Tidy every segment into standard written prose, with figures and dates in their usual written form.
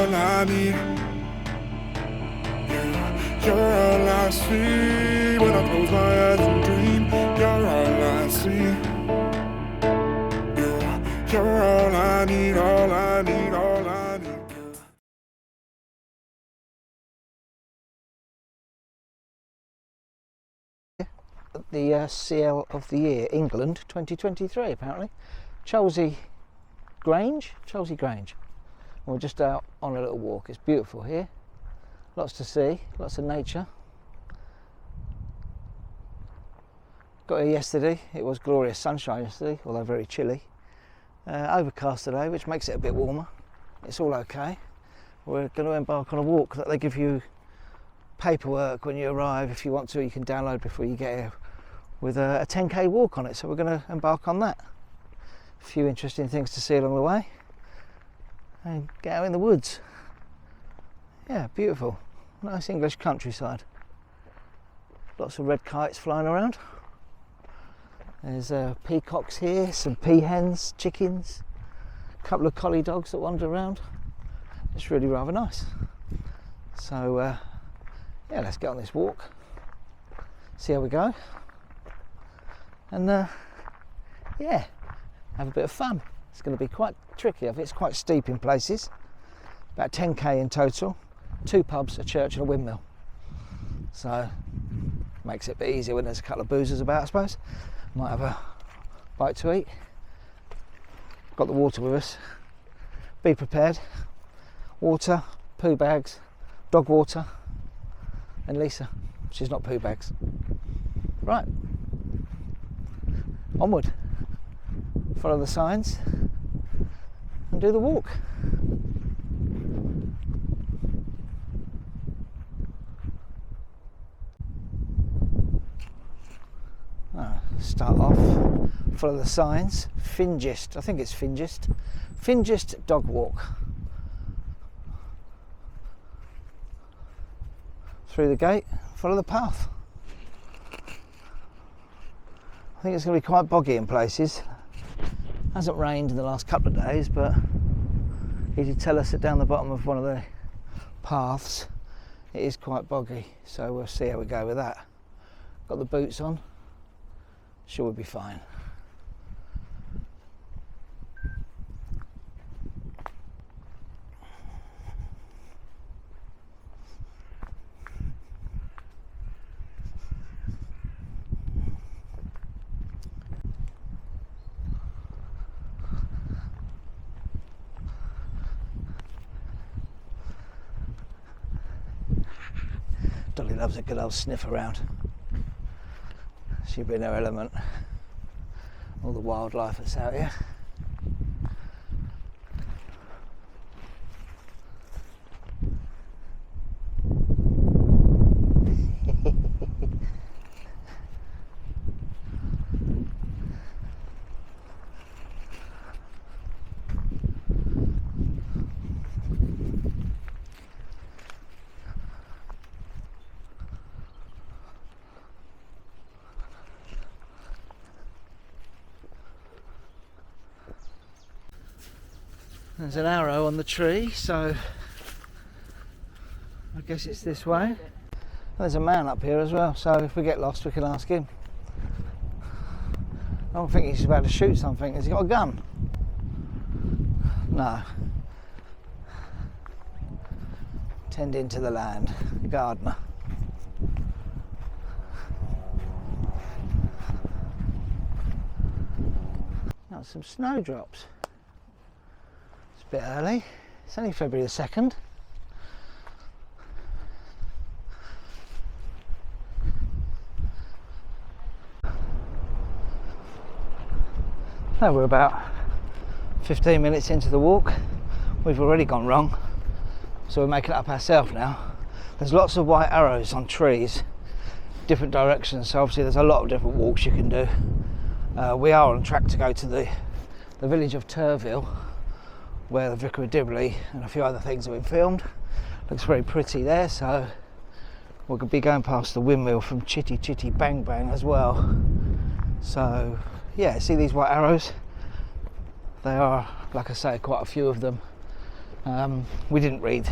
all I need. You're all I see when I close my eyes and dream. You're all I see. You're all I need, all I need, all I need. The CL of the Year, England 2023 apparently. Cholsey Grange. And we're just out on a little walk. It's beautiful here. Lots to see, lots of nature. Got here yesterday. It was glorious sunshine yesterday, although very chilly. Overcast today, which makes it a bit warmer. It's all okay. We're going to embark on a walk that they give you paperwork when you arrive. If you want to, you can download before you get here, with a 10k walk on it. So we're going to embark on that. A few interesting things to see along the way and get out in the woods. Yeah, beautiful, nice English countryside. Lots of red kites flying around. There's peacocks here, some peahens, chickens, a couple of collie dogs that wander around. It's really rather nice. So yeah, let's get on this walk, see how we go, and yeah, have a bit of fun. It's going to be quite tricky. I think it's quite steep in places. About 10k in total, 2 pubs, a church and a windmill. So makes it a bit easier when there's a couple of boozers about, I suppose. Might have a bite to eat. Got the water with us. Be prepared. Water, poo bags, dog water, and Lisa. She's not poo bags. Right. Onward. Follow the signs and do the walk. Start off, follow the signs. Fingist, I think it's Fingist. Fingist dog walk. Through the gate, follow the path. I think it's going to be quite boggy in places. Hasn't rained in the last couple of days, but he did tell us that down the bottom of one of the paths it is quite boggy, so we'll see how we go with that. Got the boots on. Sure, we'll be fine. Dolly loves a good old sniff around. She'd be in her element. All the wildlife that's out here. There's an arrow on the tree, so I guess it's this way. There's a man up here as well, so if we get lost we can ask him. I don't think he's about to shoot something. Has he got a gun? No. Tending to the land, gardener. Now some snowdrops. A bit early, it's only February the 2nd. Now we're about 15 minutes into the walk. We've already gone wrong, so we're making it up ourselves now. There's lots of white arrows on trees, different directions, so obviously there's a lot of different walks you can do. We are on track to go to the village of Turville, where the Vicar of Dibley and a few other things have been filmed. Looks very pretty there, so we'll be going past the windmill from Chitty Chitty Bang Bang as well. So yeah, see these white arrows? They are, like I say, quite a few of them, We didn't read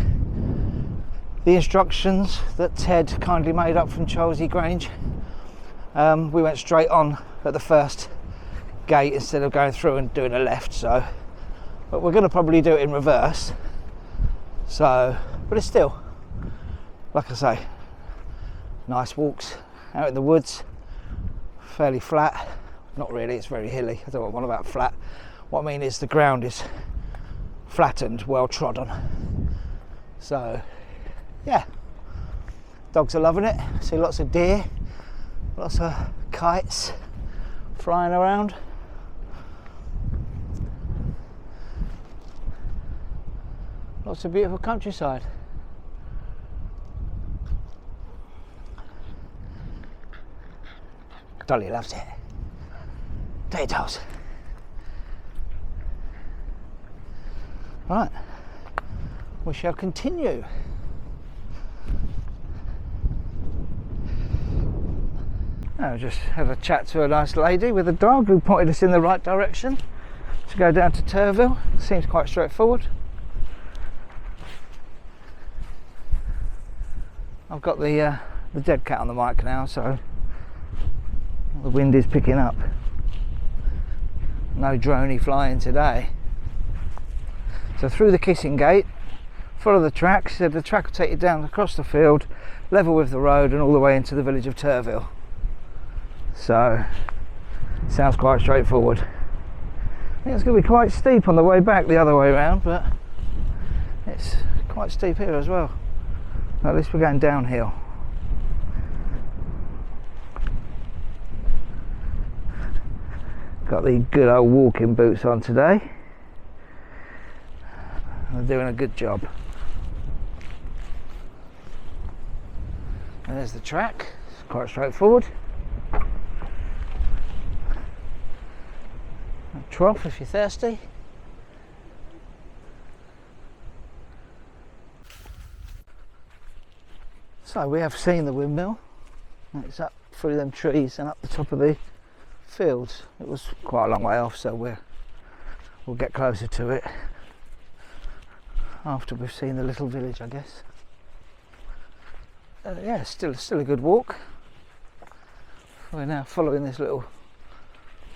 the instructions that Ted kindly made up from Cholsey Grange. We went straight on at the first gate instead of going through and doing a left, so but we're going to probably do it in reverse. So, but it's still, like I say, nice walks out in the woods, fairly flat. Not really, it's very hilly. I don't know what about flat. What I mean is the ground is flattened, well trodden. So yeah, dogs are loving it. See lots of deer, lots of kites flying around. Lots of beautiful countryside. Dolly loves it. Potatoes. Right, we shall continue. I just had a chat to a nice lady with a dog who pointed us in the right direction to go down to Turville. Seems quite straightforward. I've got the dead cat on the mic now, so the wind is picking up. No droney flying today. So through the kissing gate, follow the track. She said the track will take you down across the field, level with the road, and all the way into the village of Turville. So sounds quite straightforward. I think it's going to be quite steep on the way back the other way around, but it's quite steep here as well. At least we're going downhill. Got the good old walking boots on today. They're doing a good job. And there's the track. It's quite straightforward. A trough if you're thirsty. So we have seen the windmill. It's up through them trees and up the top of the fields. It was quite a long way off, so we'll get closer to it after we've seen the little village, I guess. Yeah, still a good walk. We're now following this little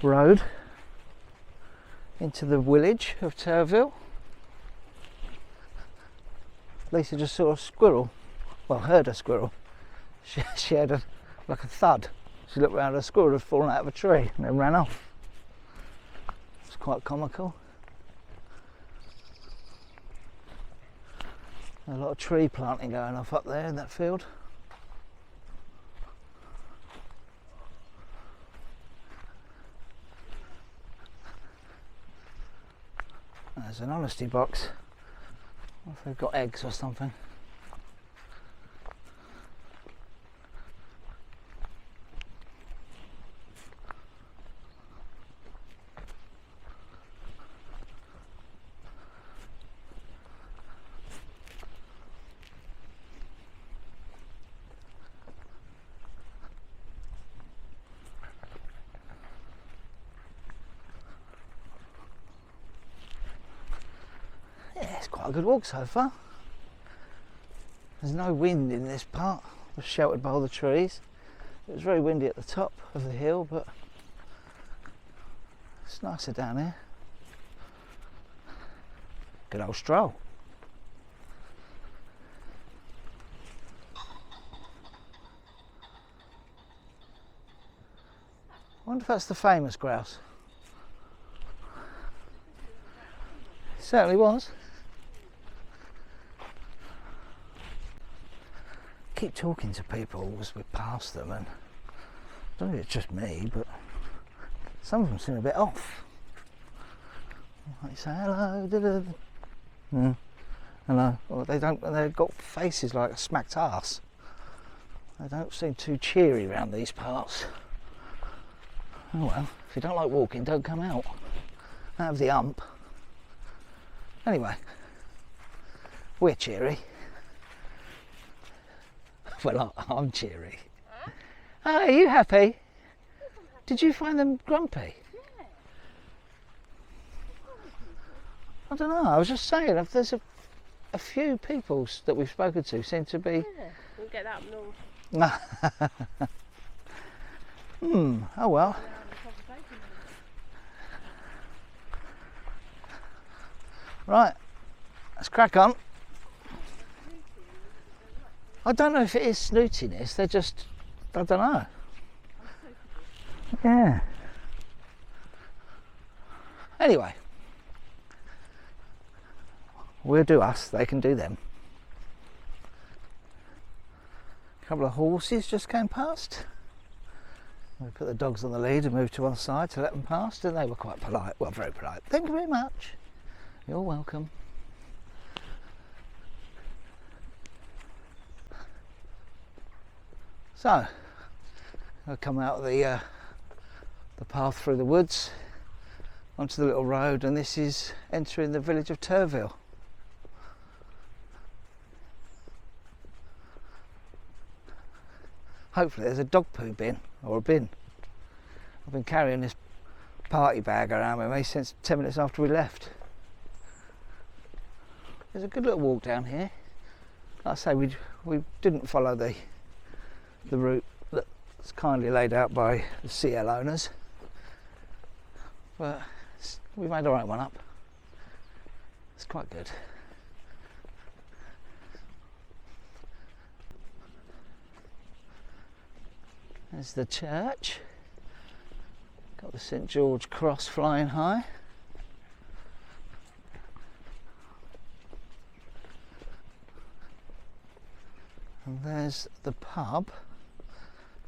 road into the village of Turville. Lisa just saw a squirrel. Well, heard a squirrel. She had like a thud. She looked around, a squirrel had fallen out of a tree and then ran off. It's quite comical. A lot of tree planting going off up there in that field. There's an honesty box. I wonder if they've got eggs or something. It's quite a good walk so far. There's no wind in this part. We're sheltered by all the trees. It was very windy at the top of the hill, but it's nicer down here. Good old stroll. I wonder if that's the famous grouse. It certainly was. Keep talking to people as we pass them, and I don't know if it's just me, but some of them seem a bit off. Like say hello, hello. Or they don't. They've got faces like a smacked arse. They don't seem too cheery around these parts. Oh well, if you don't like walking, don't come out. Have the ump. Anyway, we're cheery. Well, I'm cheery. Oh, are you happy? Did you find them grumpy? Yeah. I don't know, I was just saying, if there's a a few people that we've spoken to seem to be. Yeah, we'll get that up north. Oh well. Right, let's crack on. I don't know if it is snootiness, they're just, I don't know. Yeah. Anyway, we'll do us, they can do them. A couple of horses just came past. We put the dogs on the lead and moved to one side to let them past, and they were quite polite, well, very polite. Thank you very much. You're welcome. So, I'll come out of the path through the woods onto the little road, and this is entering the village of Turville. Hopefully there's a dog poo bin, or a bin. I've been carrying this party bag around with me since 10 minutes after we left. There's a good little walk down here. Like I say, we didn't follow the route that's kindly laid out by the CL owners, but we made the right one up. It's quite good. There's the church. Got the St George cross flying high. And there's the pub.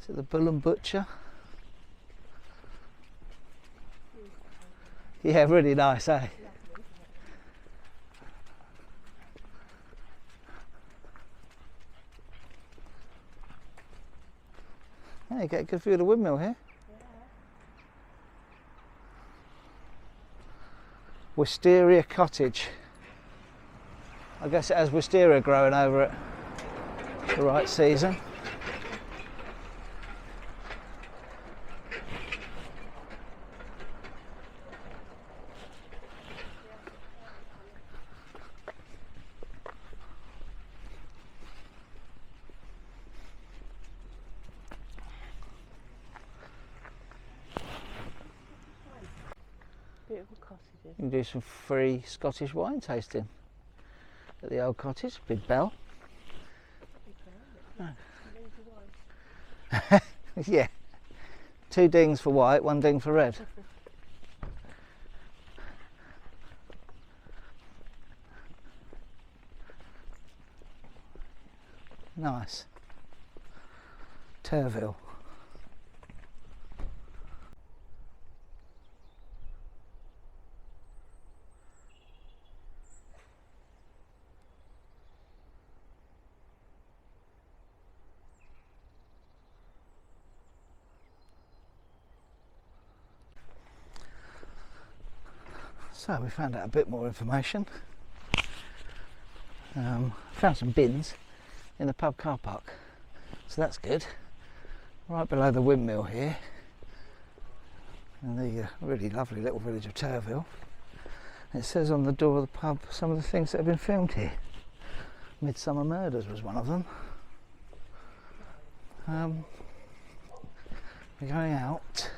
Is it the Bull and Butcher? Yeah, really nice, eh? Yeah, you get a good view of the windmill here. Wisteria Cottage. I guess it has wisteria growing over it. The right season. Beautiful cottages. You can do some free Scottish wine tasting at the old cottage. Big bell. Yeah, 2 dings for white, 1 ding for red. Nice. Turville. So we found out a bit more information. Found some bins in the pub car park, so that's good. Right below the windmill here, and the really lovely little village of Turville. It says on the door of the pub some of the things that have been filmed here. Midsummer Murders was one of them. We're going out.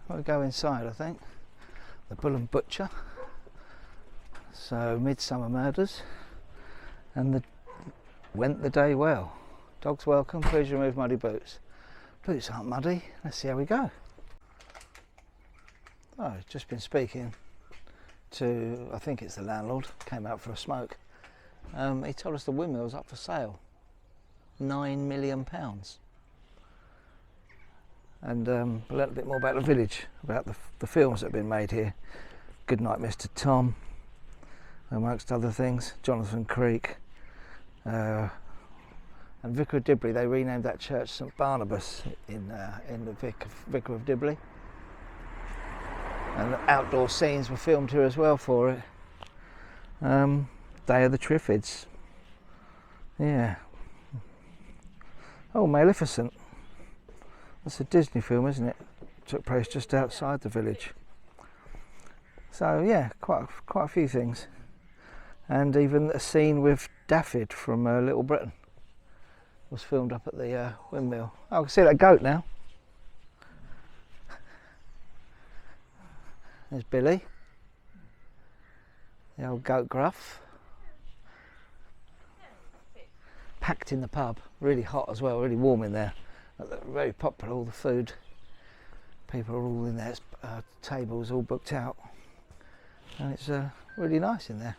We'll go inside, I think. The Bull and Butcher. So, Midsummer Murders. And went the day well. Dogs welcome, please remove muddy boots. Boots aren't muddy. Let's see how we go. Oh, I've just been speaking to, I think it's the landlord, came out for a smoke. He told us the windmill's up for sale. £9 million. And a little bit more about the village, about the films that have been made here. Goodnight Mr. Tom, amongst other things. Jonathan Creek. And Vicar of Dibley, they renamed that church St Barnabas in the Vicar of Dibley. And the outdoor scenes were filmed here as well for it. Day of the Triffids. Yeah. Oh, Maleficent. That's a Disney film, isn't it? Took place just outside the village. So yeah, quite a few things, and even a scene with Daffyd from Little Britain was filmed up at the windmill. Oh, I can see that goat now. There's Billy, the old goat gruff. Packed in the pub, really hot as well, really warm in there. Very popular, all the food. People are all in there, tables all booked out. And it's really nice in there.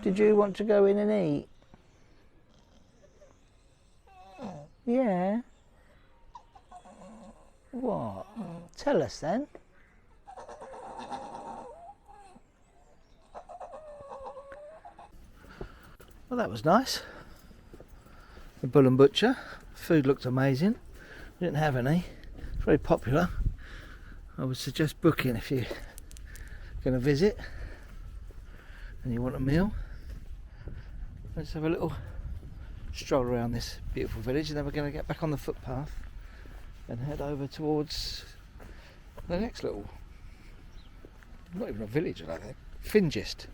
Did you want to go in and eat? Yeah. What? Tell us then. Well, that was nice. The Bull and Butcher. Food looked amazing. We didn't have any. It's very popular. I would suggest booking if you're going to visit and you want a meal. Let's have a little stroll around this beautiful village, and then we're going to get back on the footpath and head over towards the next little, not even a village, I don't think, Fingist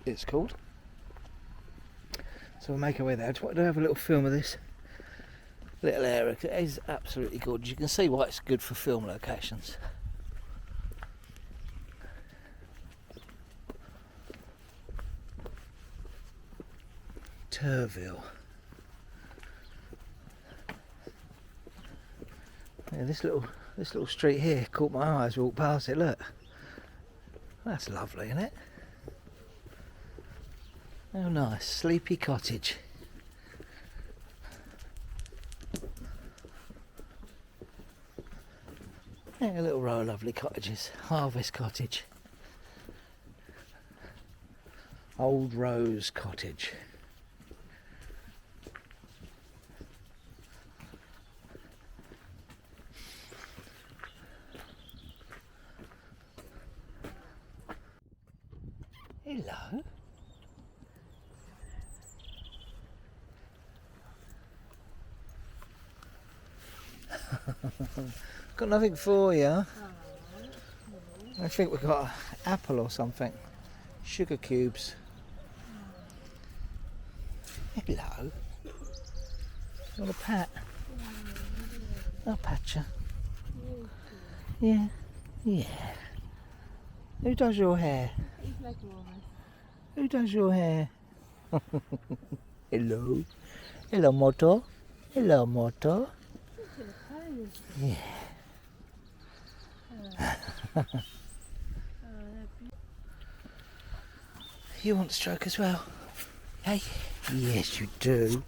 it's called. So we'll make our way there. I just wanted to have a little film of this little area, because it is absolutely gorgeous. You can see why it's good for film locations. Turville. Yeah, this little street here caught my eye as we walked past it. Look, that's lovely, isn't it? Oh, nice, sleepy cottage. Yeah, a little row of lovely cottages. Harvest Cottage. Old Rose Cottage. Hello. Got nothing for you. I think we've got an apple or something. Sugar cubes. Hello. You want a pat? I'll pat you. Yeah. Yeah. Who does your hair? Who does your hair? Hello. Hello, Moto. Hello, Moto. Yeah. You want a stroke as well? Hey? Yes, you do.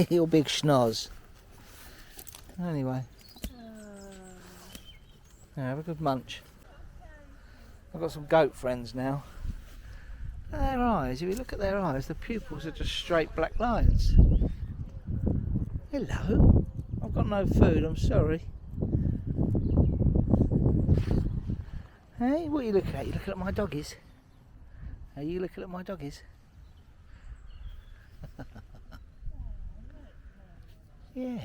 Your big schnoz. Anyway. Yeah, have a good munch. I've got some goat friends now. Their eyes, if you look at their eyes, the pupils are just straight black lines. Hello. I've got no food, I'm sorry. Hey, what are you looking at? You looking at my doggies? Are you looking at my doggies? Yeah.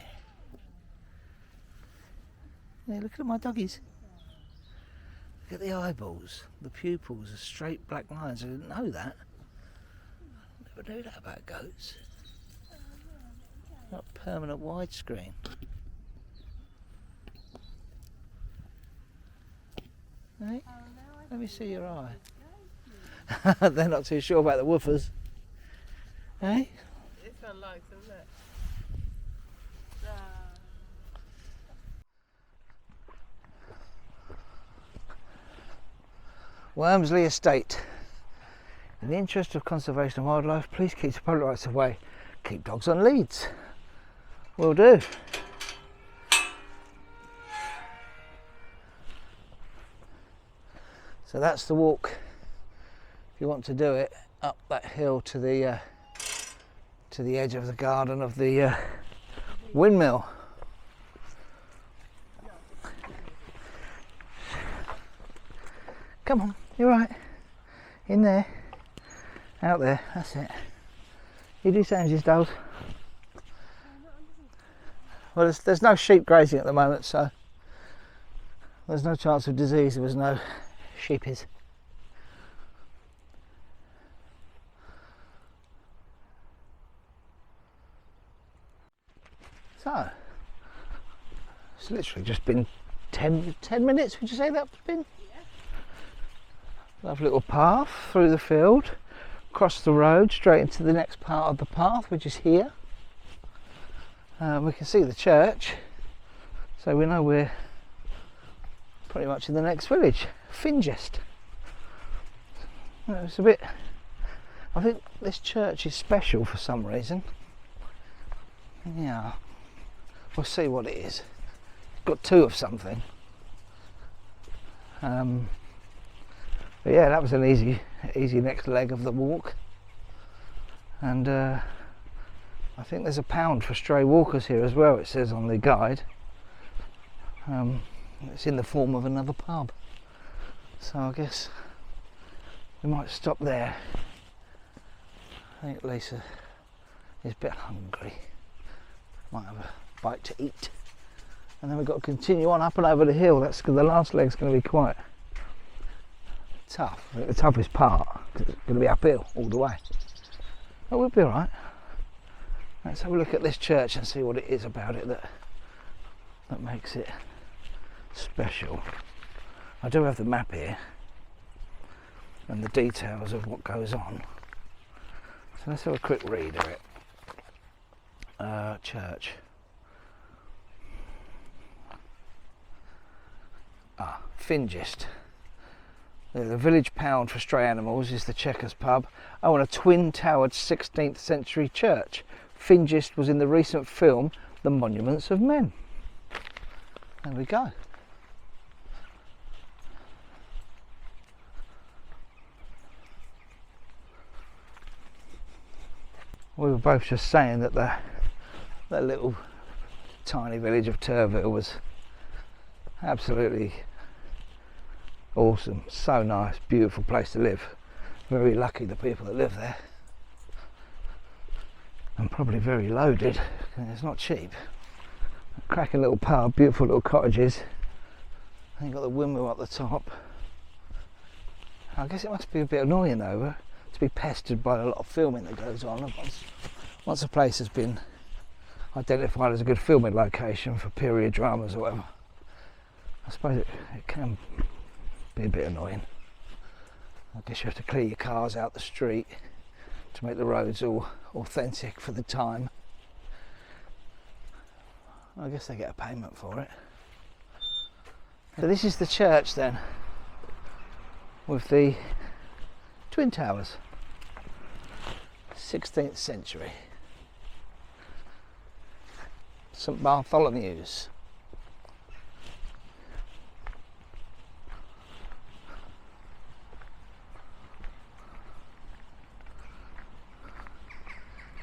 Yeah, look at my doggies. Look at the eyeballs. The pupils are straight black lines. I didn't know that. I never knew that about goats. Not permanent widescreen. Hey? Let me see your eye. They're not too sure about the woofers. Hey? This one likes them, look. Wormsley Estate. In the interest of conservation of wildlife, please keep the public rights of way. Keep dogs on leads. Will do. So that's the walk, if you want to do it, up that hill to the edge of the garden of the windmill. Come on, you're right. In there, out there, that's it. You do same as his dog. Well, there's no sheep grazing at the moment, so There's no chance of disease, there was no sheepies. So, it's literally just been 10 minutes, would you say that's been? Yeah. Lovely little path through the field, across the road, straight into the next part of the path, which is here. We can see the church, so we know we're pretty much in the next village, Fingest. It's a bit, I think this church is special for some reason. Yeah, we'll see what it is. Got two of something. But yeah, that was an easy next leg of the walk. And I think there's £1 for stray walkers here as well, it says on the guide. It's in the form of another pub. So I guess we might stop there. I think Lisa is a bit hungry. Might have a bite to eat. And then we've got to continue on up and over the hill. That's because the last leg's going to be quite tough. I think the toughest part, 'cause it's going to be uphill all the way. But we'll be alright. Let's have a look at this church and see what it is about it that makes it special. I do have the map here and the details of what goes on. So let's have a quick read of it. Church. Fingest. The village pound for stray animals is the Chequers pub. Oh, and a twin-towered 16th century church. Fingest was in the recent film The Monuments of Men. There we go. We were both just saying that that little tiny village of Turville was absolutely awesome, so nice, beautiful place to live. Very lucky the people that live there, and probably very loaded because it's not cheap. Cracking little pub, beautiful little cottages. And you've got the windmill up the top. I guess it must be a bit annoying though to be pestered by a lot of filming that goes on. Once a place has been identified as a good filming location for period dramas or whatever, I suppose it can be a bit annoying. I guess you have to clear your cars out the street to make the roads all authentic for the time. I guess they get a payment for it. So this is the church then, with the twin towers, 16th century, St Bartholomew's.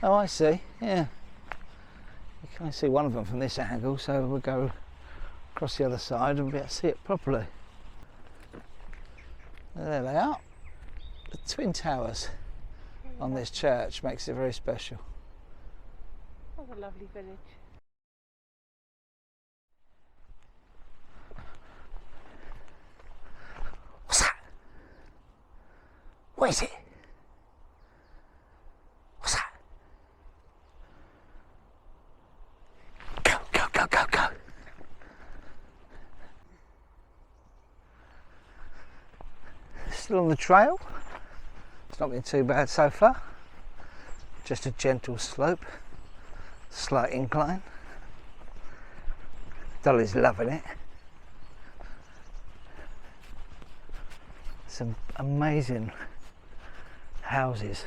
Oh, I see, yeah. You can only see one of them from this angle, so we'll go across the other side and we'll be able to see it properly. There they are. The twin towers on this church makes it very special. What a lovely village. What's that? What is it? What's that? Go, go, go, go, go. Still on the trail. It's not been too bad so far. Just a gentle slope, slight incline. Dolly's loving it. Some amazing houses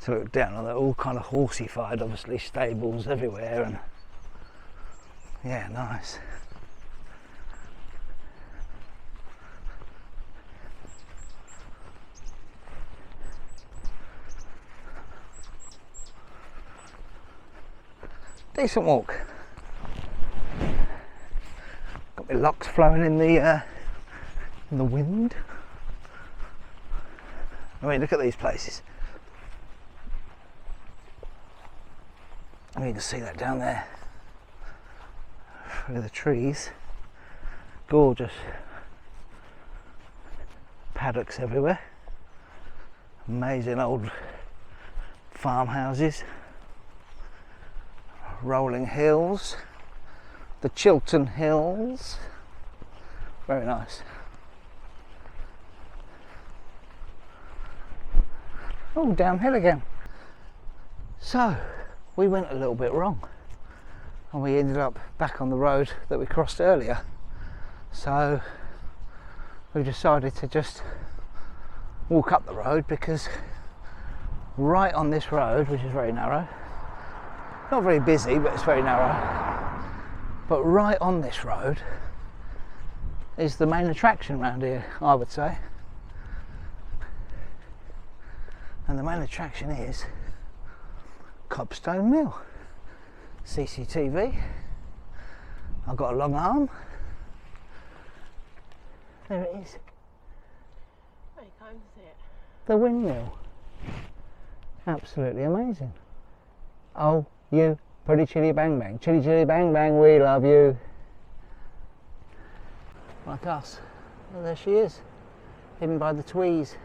to look down on. They're all kind of horsey-fied, obviously, stables everywhere, and yeah, nice. Decent walk. Got my locks flowing in the wind. I mean, look at these places. I mean, you can see that down there through the trees. gorgeous. Paddocks everywhere. Amazing old farmhouses. Rolling hills. The Chiltern Hills. Very nice. Oh, downhill again. So, we went a little bit wrong and we ended up back on the road that we crossed earlier. So, we decided to just walk up the road because right on this road, which is very narrow, not very busy, but it's very narrow, but right on this road is the main attraction around here, I would say. And the main attraction is Cobstone Mill. CCTV. I've got a long arm. There it is. I can't see it. The windmill. Absolutely amazing. Oh, you pretty chilly bang bang. Chilly chilly bang bang, we love you. Like us. Oh, there she is. Hidden by the tweez.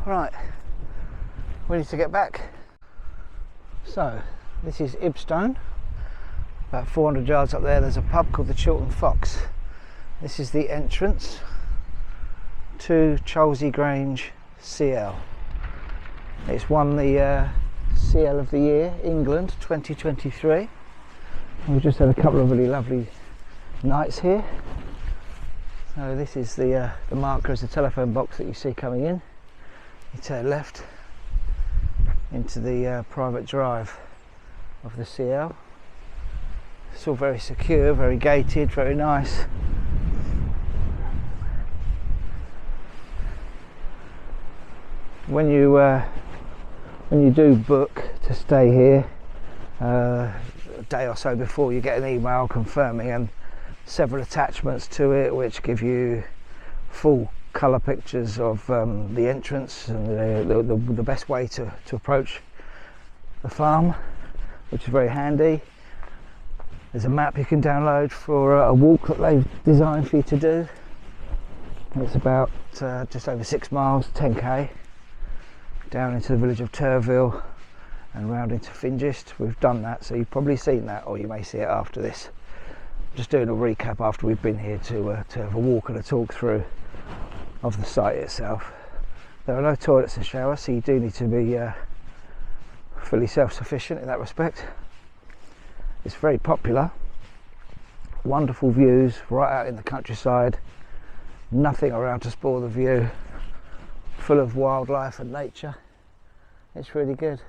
Right, we need to get back. So, this is Ibstone. About 400 yards up there, there's a pub called the Chiltern Fox. This is the entrance to Cholsey Grange CL. It's won the CL of the Year, England 2023. And we've just had a couple of really lovely nights here. So this is the marker as the telephone box that you see coming in. You turn left into the private drive of the CL. It's all very secure, very gated, very nice. When you do book to stay here, a day or so before, you get an email confirming and several attachments to it which give you full colour pictures of the entrance and the best way to approach the farm, which is very handy. There's a map you can download for a walk that they've designed for you to do. It's about just over 6 miles, 10k, down into the village of Turville and round into Fingist. We've done that, so you've probably seen that, or you may see it after this. Just doing a recap after we've been here to have a walk and a talk through of the site itself. There are no toilets and showers, so you do need to be fully self-sufficient in that respect. It's very popular. Wonderful views right out in the countryside. Nothing around to spoil the view. Full of wildlife and nature. It's really good.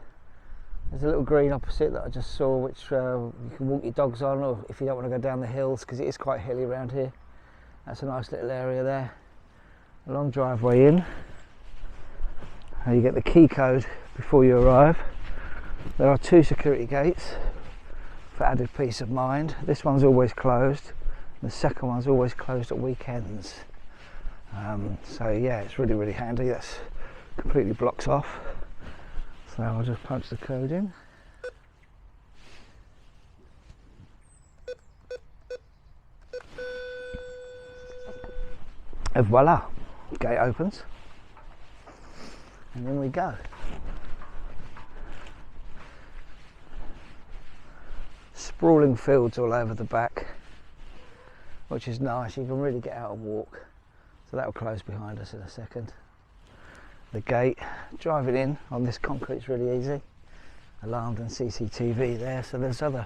There's a little green opposite that I just saw, which you can walk your dogs on, or if you don't want to go down the hills, because it is quite hilly around here. That's a nice little area there. A long driveway in. And you get the key code before you arrive. There are 2 security gates for added peace of mind. This one's always closed. The second one's always closed at weekends. So yeah, it's really, really handy. That's completely blocks off. So I'll just punch the code in. And voila, gate opens. And in we go. Sprawling fields all over the back, which is nice. You can really get out and walk. So that will close behind us in a second. The gate, driving in on this concrete is really easy. Alarmed and CCTV there. So there's other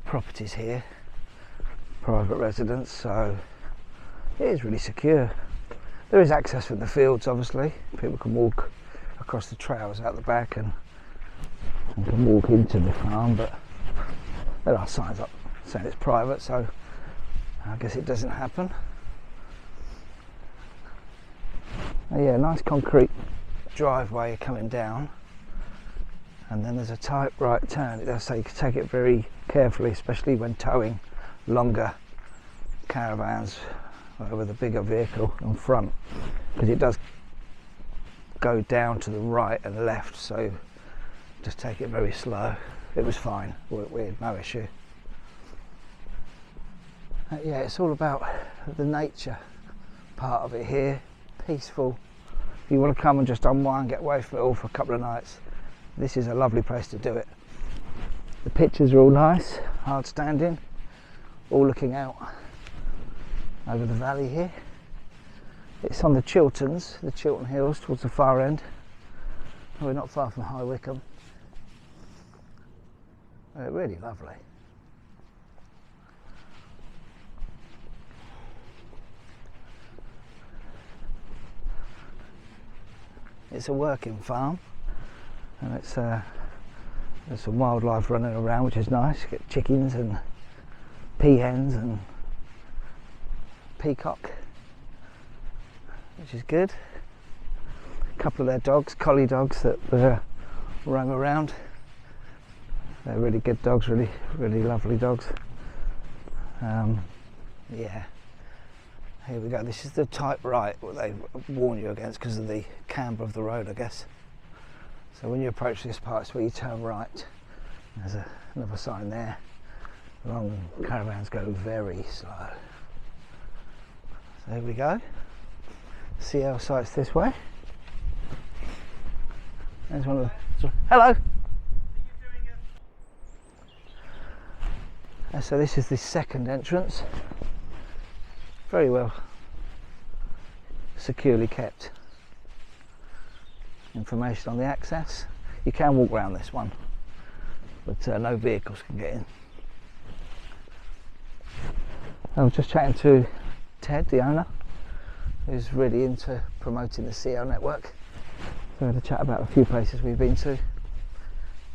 properties here, private residence, so it is really secure. There is access from the fields, obviously. People can walk across the trails out the back and can walk into the farm, but there are signs up saying it's private, so I guess it doesn't happen. Oh yeah, nice concrete driveway coming down, and then there's a tight right turn. It does say you can take it very carefully, especially when towing longer caravans with a bigger vehicle in front, because it does go down to the right and left, so just take it very slow. It was fine, we had no issue. Yeah, it's all about the nature part of it here. Peaceful. If you want to come and just unwind, get away from it all for a couple of nights, this is a lovely place to do it. The pictures are all nice, hard standing, all looking out over the valley here. It's on the Chilterns, the Chiltern Hills, towards the far end. We're not far from High Wycombe. Really lovely. It's a working farm, and there's some wildlife running around, which is nice. You get chickens and peahens and peacock, which is good. A couple of their dogs, collie dogs, that roam around. They're really good dogs, really lovely dogs. Yeah. Here we go. This is the type right what they warn you against because of the camber of the road, I guess. So when you approach this part, it's where you turn right. There's another sign there. Long caravans go very slow. So here we go. CL site's this way. There's one of the... Hello! So this is the second entrance. Very well securely kept. Information on the access. You can walk around this one, but no vehicles can get in. I was just chatting to Ted, the owner, who's really into promoting the CL network. So I had a chat about a few places we've been to,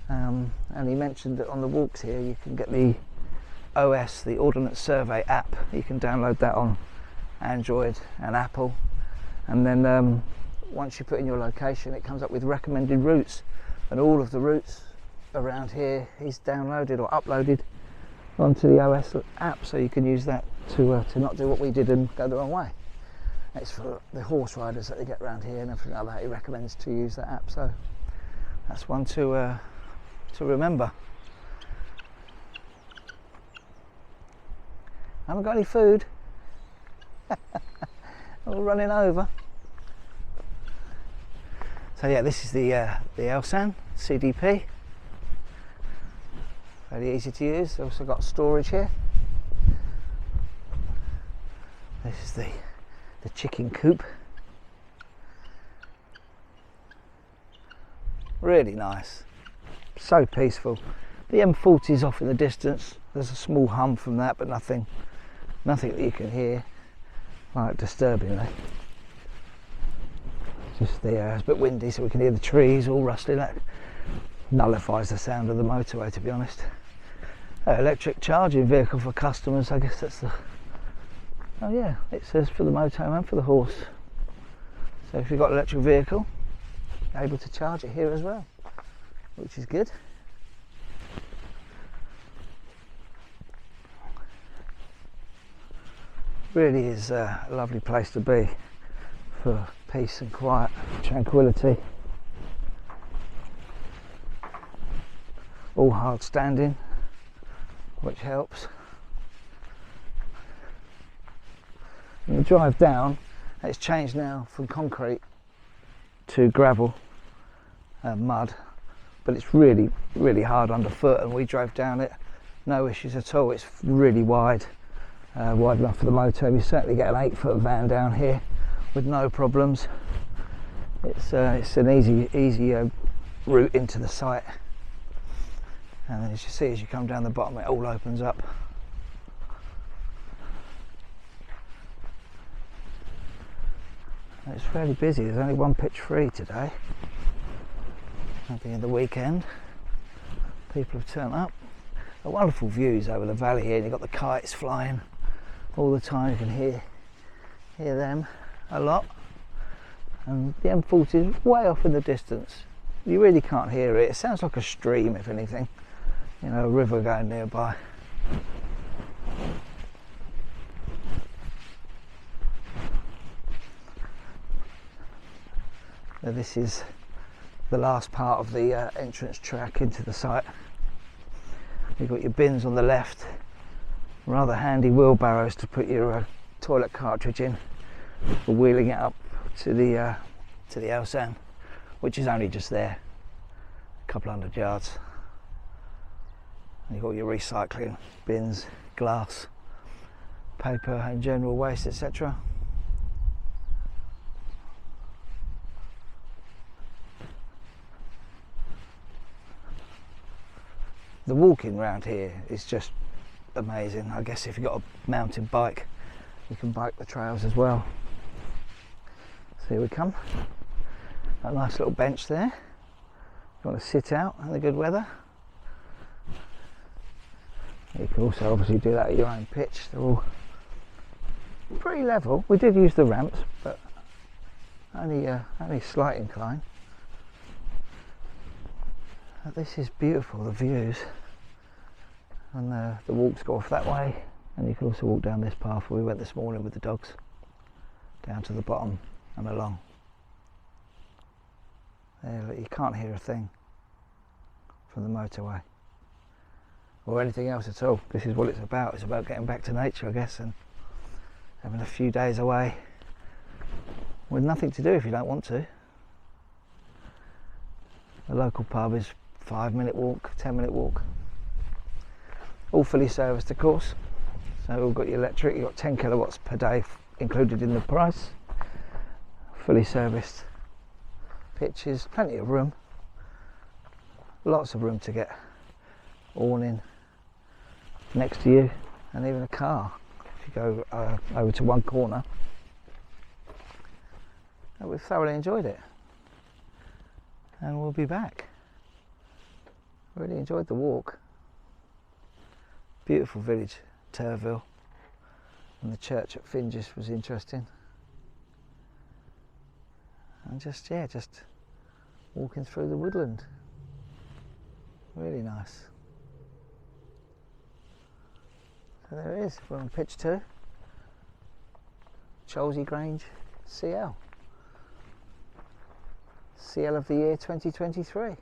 and he mentioned that on the walks here you can get the OS, the Ordnance Survey app. You can download that on Android and Apple, and then once you put in your location, it comes up with recommended routes, and all of the routes around here is downloaded or uploaded onto the OS app, so you can use that to not do what we did and go the wrong way. It's for the horse riders that they get around here and everything like that. He recommends to use that app, so that's one to remember. I haven't got any food. All running over. So yeah, this is the Elsan CDP. Very easy to use. They've also got storage here. This is the chicken coop. Really nice. So peaceful. The M40 is off in the distance. There's a small hum from that, but nothing that you can hear like disturbingly. Just it's a bit windy, so we can hear the trees all rustling. That nullifies the sound of the motorway, to be honest. Electric charging vehicle for customers, I guess that's the... Oh yeah, it says for the motorhome and for the horse. So if you've got an electric vehicle, you're able to charge it here as well, which is good. Really is a lovely place to be for peace and quiet, tranquility. All hard standing, which helps. And you drive down, it's changed now from concrete to gravel, mud, but it's really hard underfoot, and we drove down it, no issues at all. It's really wide enough for the motorhome. You certainly get an 8-foot van down here with no problems. It's an easy route into the site, and as you see, as you come down the bottom, it all opens up. It's fairly busy. There's only one pitch free today. At the end of the weekend, people have turned up. Wonderful views over the valley here, and you've got the kites flying all the time. You can hear them a lot, and the M40 is way off in the distance. You really can't hear it. It sounds like a stream, if anything, a river going nearby. Now this is the last part of the entrance track into the site. You've got your bins on the left, rather handy wheelbarrows to put your toilet cartridge in for wheeling it up to the AONB, which is only just there, a couple hundred yards. And you've got your recycling bins, glass, paper and general waste, etc. The walking round here is just amazing. I guess if you've got a mountain bike, you can bike the trails as well. So here we come. A nice little bench there. If you want to sit out in the good weather. You can also obviously do that at your own pitch. They're all pretty level. We did use the ramps, but only slight incline. This is beautiful, the views, and the walks go off that way, and you can also walk down this path where we went this morning with the dogs, down to the bottom and along. There, look, you can't hear a thing from the motorway or anything else at all. This is what it's about. It's about getting back to nature, I guess, and having a few days away with nothing to do if you don't want to. The local pub is 5-minute walk, 10-minute walk. All fully serviced, of course. So we've got your electric, you've got 10 kilowatts per day included in the price. Fully serviced pitches, plenty of room. Lots of room to get awning next to you, and even a car if you go over to one corner. And we've thoroughly enjoyed it, and we'll be back. Really enjoyed the walk. Beautiful village, Turville, and the church at Fingis was interesting. And just walking through the woodland. Really nice. So there it is, we're on pitch 2. Cholsey Grange CL. CL of the year 2023.